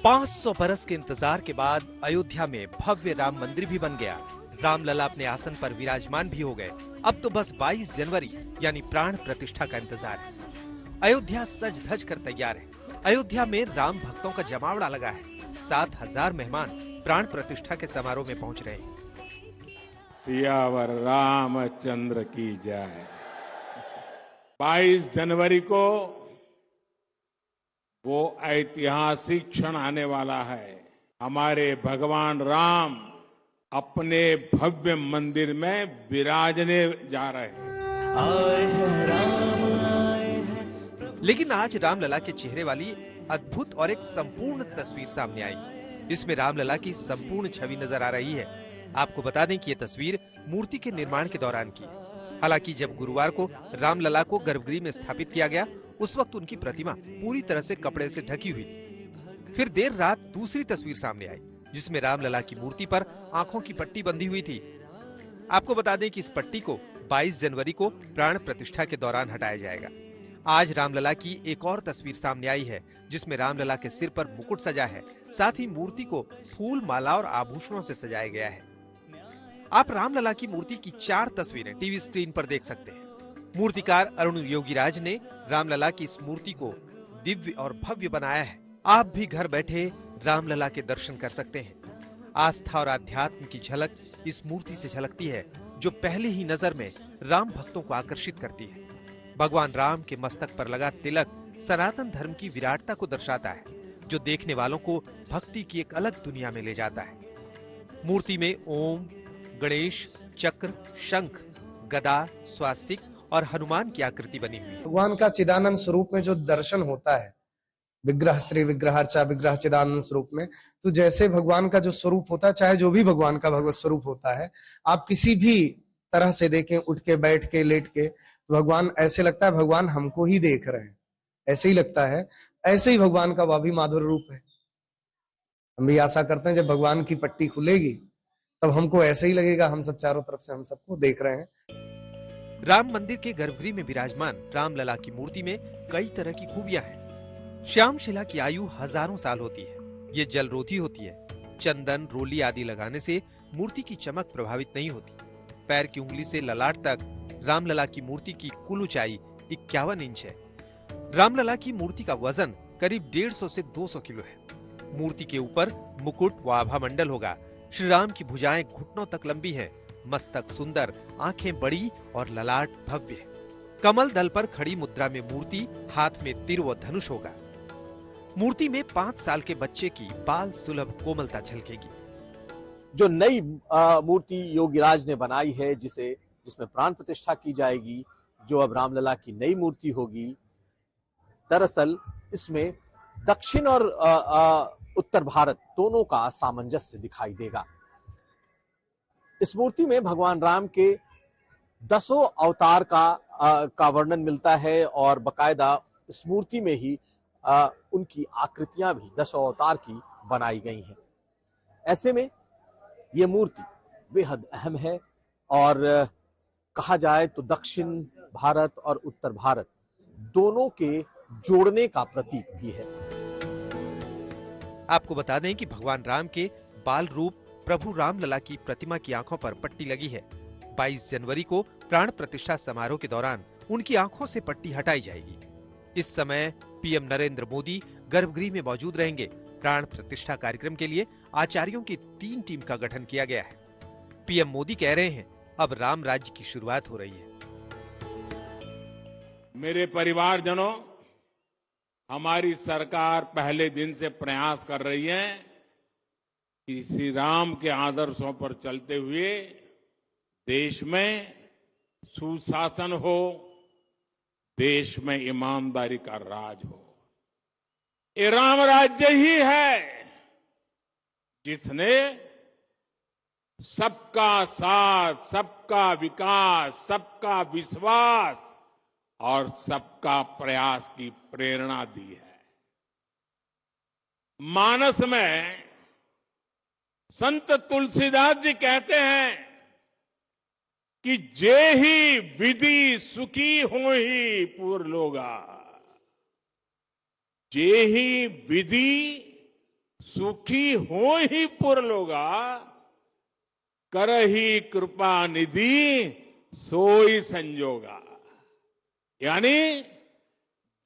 500 बरस के इंतजार के बाद अयोध्या में भव्य राम मंदिर भी बन गया। रामलला अपने आसन पर विराजमान भी हो गए। अब तो बस 22 जनवरी यानी प्राण प्रतिष्ठा का इंतजार है। अयोध्या सज धज कर तैयार है। अयोध्या में राम भक्तों का जमावड़ा लगा है। 7,000 मेहमान प्राण प्रतिष्ठा के समारोह में पहुंच रहे हैं। सियावर रामचंद्र की जय। 22 जनवरी को वो ऐतिहासिक क्षण आने वाला है। हमारे भगवान राम अपने भव्य मंदिर में विराजने जा रहे हैं। लेकिन आज रामलला के चेहरे वाली अद्भुत और एक संपूर्ण तस्वीर सामने आई। इसमें रामलला की संपूर्ण छवि नजर आ रही है। आपको बता दें कि ये तस्वीर मूर्ति के निर्माण के दौरान की। हालांकि जब गुरुवार को रामलला को गर्भगृह में स्थापित किया गया, उस वक्त उनकी प्रतिमा पूरी तरह से कपड़े से ढकी हुई थी। फिर देर रात दूसरी तस्वीर सामने आई, जिसमें रामलला की मूर्ति पर आंखों की पट्टी बंधी हुई थी। आपको बता दें कि इस पट्टी को 22 जनवरी को प्राण प्रतिष्ठा के दौरान हटाया जाएगा। आज रामलला की एक और तस्वीर सामने आई है, जिसमें रामलला के सिर पर मुकुट सजा है। साथ ही मूर्ति को फूल, माला और आभूषणों से सजाया गया है। आप रामलला की मूर्ति की 4 तस्वीरें टीवी स्क्रीन पर देख सकते हैं। मूर्तिकार अरुण योगीराज ने रामलला की इस मूर्ति को दिव्य और भव्य बनाया है। आप भी घर बैठे रामलला के दर्शन कर सकते हैं। आस्था और आध्यात्म की झलक इस मूर्ति से झलकती है, जो पहले ही नजर में राम भक्तों को आकर्षित करती है। भगवान राम के मस्तक पर लगा तिलक सनातन धर्म की विराटता को दर्शाता है, जो देखने वालों को भक्ति की एक अलग दुनिया में ले जाता है। मूर्ति में ओम, गणेश, चक्र, शंख, गदा, स्वास्तिक और हनुमान की आकृति बनी हुई है। भगवान का चिदानंद स्वरूप में जो दर्शन होता है, विग्रह श्री विग्रहार्चा विग्रह चिदानंद स्वरूप में, तो जैसे भगवान का जो स्वरूप होता है, चाहे जो भी भगवान का भगवत स्वरूप होता है, आप किसी भी तरह से देखें, उठ के, बैठ के, लेट के, तो भगवान ऐसे लगता है भगवान हमको ही देख रहे हैं, ऐसे ही लगता है। ऐसे ही भगवान का वह भी माधुर्य रूप है। हम भी आशा करते हैं जब भगवान की पट्टी खुलेगी तब हमको ऐसे ही लगेगा हम सब चारों तरफ से हम सबको देख रहे हैं। राम मंदिर के गर्भगृह में विराजमान रामलला की मूर्ति में कई तरह की खूबियां हैं। श्याम शिला की आयु हजारों साल होती है। ये जलरोधी होती है। चंदन, रोली आदि लगाने से मूर्ति की चमक प्रभावित नहीं होती। पैर की उंगली से ललाट तक रामलला की मूर्ति की कुल ऊंचाई 51 इंच है। रामलला की मूर्ति का वजन करीब 150 से 200 किलो है। मूर्ति के ऊपर मुकुट व आभा मंडल होगा। श्री राम की भुजाएं घुटनों तक लंबी हैं, मस्तक सुंदर, आंखें बड़ी और ललाट भव्य है। कमल दल पर खड़ी मुद्रा में मूर्ति, हाथ में तिर व धनुष होगा। मूर्ति में 5 साल के बच्चे की बाल सुलभ कोमलता झलकेगी। जो नई मूर्ति योगीराज ने बनाई है, जिसमें प्राण प्रतिष्ठा की जाएगी, जो अब रामलला की नई मूर्ति होगी, दरअसल इसमें दक्षिण और उत्तर भारत दोनों का सामंजस्य दिखाई देगा। इस मूर्ति में भगवान राम के 10 अवतार का वर्णन मिलता है और बकायदा इस मूर्ति में ही उनकी आकृतियां भी 10 अवतार की बनाई गई हैं। ऐसे में ये मूर्ति बेहद अहम है और कहा जाए तो दक्षिण भारत और उत्तर भारत दोनों के जोड़ने का प्रतीक भी है। आपको बता दें कि भगवान राम के बाल रूप प्रभु रामलला की प्रतिमा की आंखों पर पट्टी लगी है। 22 जनवरी को प्राण प्रतिष्ठा समारोह के दौरान उनकी आंखों से पट्टी हटाई जाएगी। इस समय पीएम नरेंद्र मोदी गर्भगृह में मौजूद रहेंगे। प्राण प्रतिष्ठा कार्यक्रम के लिए आचार्यों की 3 टीम का गठन किया गया है। पीएम मोदी कह रहे हैं, अब राम राज्य की शुरुआत हो रही है। मेरे परिवारजनों, हमारी सरकार पहले दिन से प्रयास कर रही है कि श्री राम के आदर्शों पर चलते हुए देश में सुशासन हो, देश में ईमानदारी का राज हो। ये राम राज्य ही है जिसने सबका साथ, सबका विकास, सबका विश्वास और सबका प्रयास की प्रेरणा दी है। मानस में संत तुलसीदास जी कहते हैं कि जे ही विधि सुखी हो ही पूर लोगा। जे ही विधि सुखी हो ही पुर लोगा, करही कृपा निधि सोई संजोगा। यानी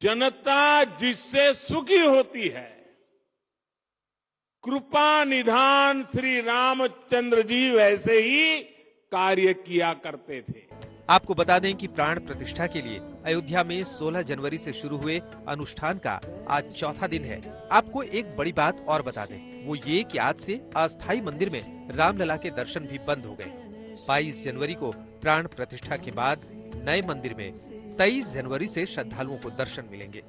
जनता जिससे सुखी होती है, कृपा निधान श्री रामचंद्र जी वैसे ही कार्य किया करते थे। आपको बता दें कि प्राण प्रतिष्ठा के लिए अयोध्या में 16 जनवरी से शुरू हुए अनुष्ठान का आज चौथा दिन है। आपको एक बड़ी बात और बता दें, वो ये कि आज से अस्थायी मंदिर में रामलला के दर्शन भी बंद हो गए। 22 जनवरी को प्राण प्रतिष्ठा के बाद नए मंदिर में 23 जनवरी से श्रद्धालुओं को दर्शन मिलेंगे।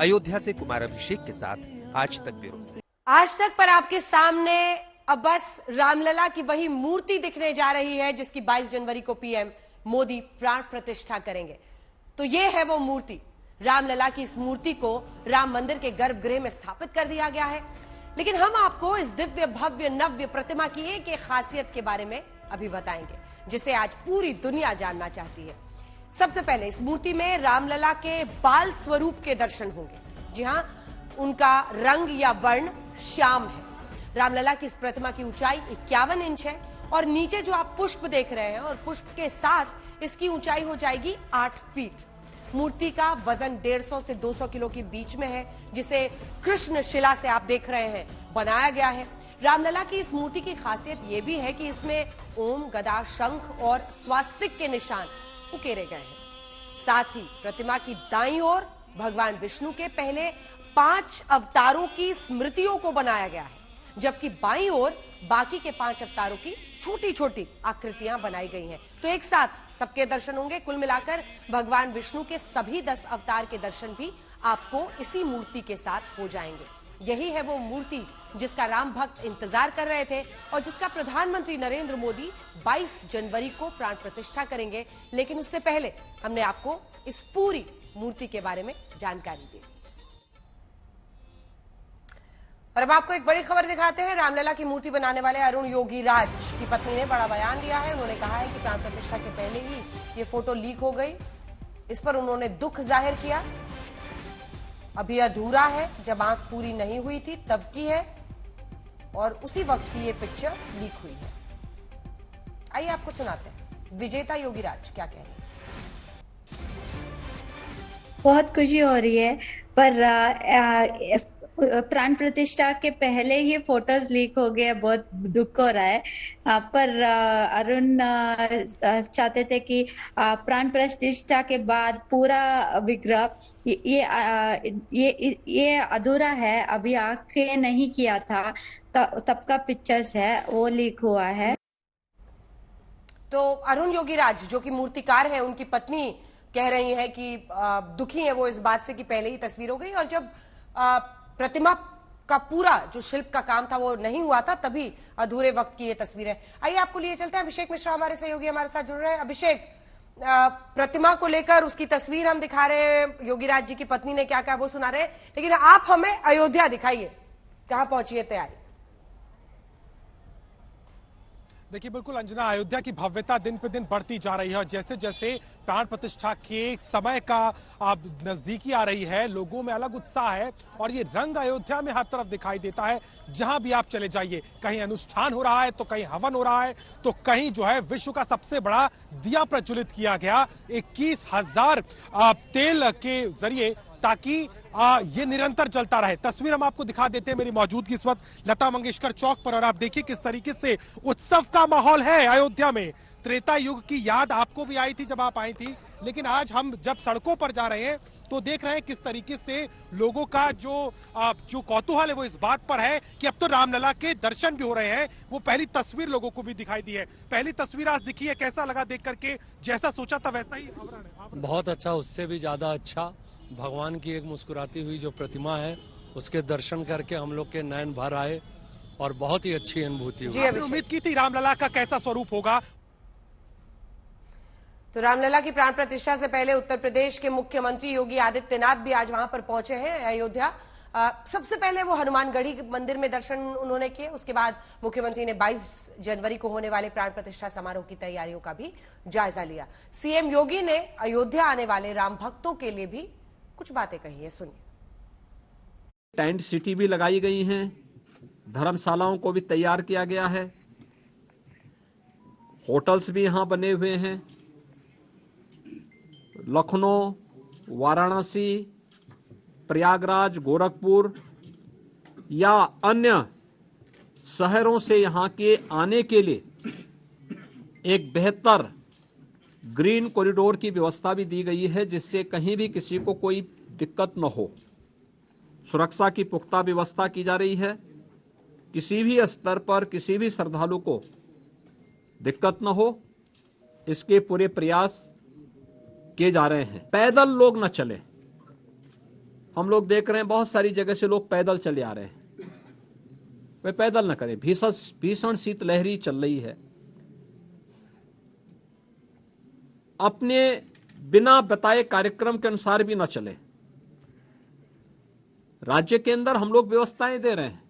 अयोध्या से कुमार अभिषेक के साथ आज तक ब्यूरो। आज तक पर आपके सामने अब बस रामलला की वही मूर्ति दिखने जा रही है जिसकी 22 जनवरी को पीएम मोदी प्राण प्रतिष्ठा करेंगे। तो ये है वो मूर्ति। रामलला की इस मूर्ति को राम मंदिर के गर्भगृह में स्थापित कर दिया गया है। लेकिन हम आपको इस दिव्य भव्य नव्य प्रतिमा की एक एक खासियत के बारे में अभी बताएंगे, जिसे आज पूरी दुनिया जानना चाहती है। सबसे पहले इस मूर्ति में रामलला के बाल स्वरूप के दर्शन होंगे। जी हां, उनका रंग या वर्ण श्याम है। रामलला की इस प्रतिमा की ऊंचाई 51 इंच है और नीचे जो आप पुष्प देख रहे हैं और पुष्प के साथ इसकी ऊंचाई हो जाएगी 8 फीट। मूर्ति का वजन 150 से 200 किलो के बीच में है, जिसे कृष्ण शिला से आप देख रहे हैं बनाया गया है। रामलला की इस मूर्ति की खासियत यह भी है कि इसमें ओम, गदा, शंख और स्वास्तिक के निशान उकेरे गए हैं। साथ ही प्रतिमा की दाईं ओर भगवान विष्णु के पहले 5 अवतारों की स्मृतियों को बनाया गया है, जबकि बाईं ओर बाकी के 5 अवतारों की छोटी छोटी आकृतियां बनाई गई हैं। तो एक साथ सबके दर्शन होंगे। कुल मिलाकर भगवान विष्णु के सभी 10 अवतार के दर्शन भी आपको इसी मूर्ति के साथ हो जाएंगे। यही है वो मूर्ति जिसका राम भक्त इंतजार कर रहे थे और जिसका प्रधानमंत्री नरेंद्र मोदी 22 जनवरी को प्राण प्रतिष्ठा करेंगे। लेकिन उससे पहले हमने आपको इस पूरी मूर्ति के बारे में जानकारी दी। और अब आपको एक बड़ी खबर दिखाते हैं। रामलला की मूर्ति बनाने वाले अरुण योगीराज की पत्नी ने बड़ा बयान दिया है। उन्होंने कहा है कि प्राण प्रतिष्ठा के पहले ही ये फोटो लीक हो गई। इस पर उन्होंने दुख जाहिर किया। अभी अधूरा है, जब आंख पूरी नहीं हुई थी तब की है और उसी वक्त की ये पिक्चर लीक हुई है। आइए आपको सुनाते हैं विजेता योगीराज क्या कह रहे हैं। बहुत खुशी हो रही है, पर प्राण प्रतिष्ठा के पहले ही फोटोज लीक हो गए, बहुत दुख हो रहा है। पर अरुण चाहते थे कि प्राण प्रतिष्ठा के बाद पूरा विग्रह ये अधूरा है, अभी आंखें नहीं किया था तब का पिक्चर्स है वो लीक हुआ है। तो अरुण योगीराज जो कि मूर्तिकार है, उनकी पत्नी कह रही है कि दुखी है वो इस बात से कि पहले ही तस्वीर हो गई और जब प्रतिमा का पूरा जो शिल्प का काम था वो नहीं हुआ था तभी अधूरे वक्त की ये तस्वीर है। आइए आपको लिए चलते हैं। अभिषेक मिश्रा हमारे सहयोगी हमारे साथ जुड़ रहे हैं। अभिषेक, प्रतिमा को लेकर उसकी तस्वीर हम दिखा रहे हैं, योगीराज जी की पत्नी ने क्या कहा वो सुना रहे हैं, लेकिन आप हमें अयोध्या दिखाइए, कहां पहुंची है तैयारी। देखिए बिल्कुल अंजना, अयोध्या की भव्यता दिन पे दिन बढ़ती जा रही है और जैसे जैसे प्राण प्रतिष्ठा के समय का नजदीकी आ रही है, लोगों में अलग उत्साह है और ये रंग अयोध्या में हर तरफ दिखाई देता है। जहां भी आप चले जाइए, कहीं अनुष्ठान हो रहा है तो कहीं हवन हो रहा है तो कहीं जो है विश्व का सबसे बड़ा दिया प्रज्वलित किया गया 21,000 तेल के जरिए, ताकि ये निरंतर चलता रहे। तस्वीर हम आपको दिखा देते हैं मेरी मौजूदगी इस वक्त लता मंगेशकर चौक पर और आप देखिए किस तरीके से उत्सव का माहौल है अयोध्या में। त्रेता युग की याद आपको भी आई थी जब आप आई थी, लेकिन आज हम जब सड़कों पर जा रहे हैं तो देख रहे हैं किस तरीके से लोगों का जो कौतूहल है वो इस बात पर है कि अब तो रामलला के दर्शन भी हो रहे हैं। वो पहली तस्वीर लोगों को भी दिखाई दी है। पहली तस्वीर आज दिखी है, कैसा लगा देख करके? जैसा सोचा था वैसा ही बहुत अच्छा, उससे भी ज्यादा अच्छा। भगवान की एक मुस्कुराती हुई जो प्रतिमा है उसके दर्शन करके हम लोग के नयन भर आए और बहुत ही अच्छी अनुभूति हुई। आपने उम्मीद की थी रामलला का कैसा स्वरूप होगा? तो रामलला की प्राण प्रतिष्ठा से पहले उत्तर प्रदेश के मुख्यमंत्री योगी आदित्यनाथ भी आज वहां पर पहुंचे हैं अयोध्या। सबसे पहले वो हनुमानगढ़ी मंदिर में दर्शन उन्होंने किए। उसके बाद मुख्यमंत्री ने 22 जनवरी को होने वाले प्राण प्रतिष्ठा समारोह की तैयारियों का भी जायजा लिया। सीएम योगी ने अयोध्या आने वाले राम भक्तों के लिए भी कुछ बातें कही है, सुनिए। टेंट सिटी भी लगाई गई हैं धर्मशालाओं को भी तैयार किया गया है, होटल्स भी यहां बने हुए हैं। लखनऊ, वाराणसी, प्रयागराज, गोरखपुर या अन्य शहरों से यहां के आने के लिए एक बेहतर ग्रीन कॉरिडोर की व्यवस्था भी दी गई है, जिससे कहीं भी किसी को कोई दिक्कत न हो। सुरक्षा की पुख्ता व्यवस्था की जा रही है, किसी भी स्तर पर किसी भी श्रद्धालु को दिक्कत न हो, इसके पूरे प्रयास किए जा रहे हैं। पैदल लोग न चले, हम लोग देख रहे हैं बहुत सारी जगह से लोग पैदल चले आ रहे हैं, वे पैदल न करें। भीषण शीतलहरी चल रही है, अपने बिना बताए कार्यक्रम के अनुसार भी न चले। राज्य के अंदर हम लोग व्यवस्थाएं दे रहे हैं,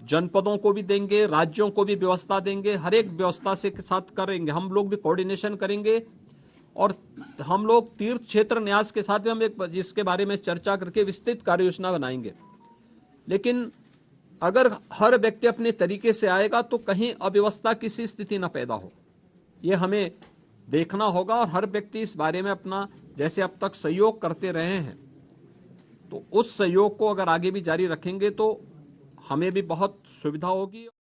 जनपदों को भी देंगे, राज्यों को भी व्यवस्था देंगे, हर एक व्यवस्था से के साथ करेंगे। हम लोग भी कोऑर्डिनेशन करेंगे और हम लोग तीर्थ क्षेत्र न्यास के साथ भी हम एक इसके बारे में चर्चा करके विस्तृत कार्य योजना बनाएंगे। लेकिन अगर हर व्यक्ति अपने तरीके से आएगा तो कहीं अव्यवस्था किसी स्थिति न पैदा हो, ये हमें देखना होगा। और हर व्यक्ति इस बारे में अपना जैसे अब तक सहयोग करते रहे हैं, तो उस सहयोग को अगर आगे भी जारी रखेंगे तो हमें भी बहुत सुविधा होगी।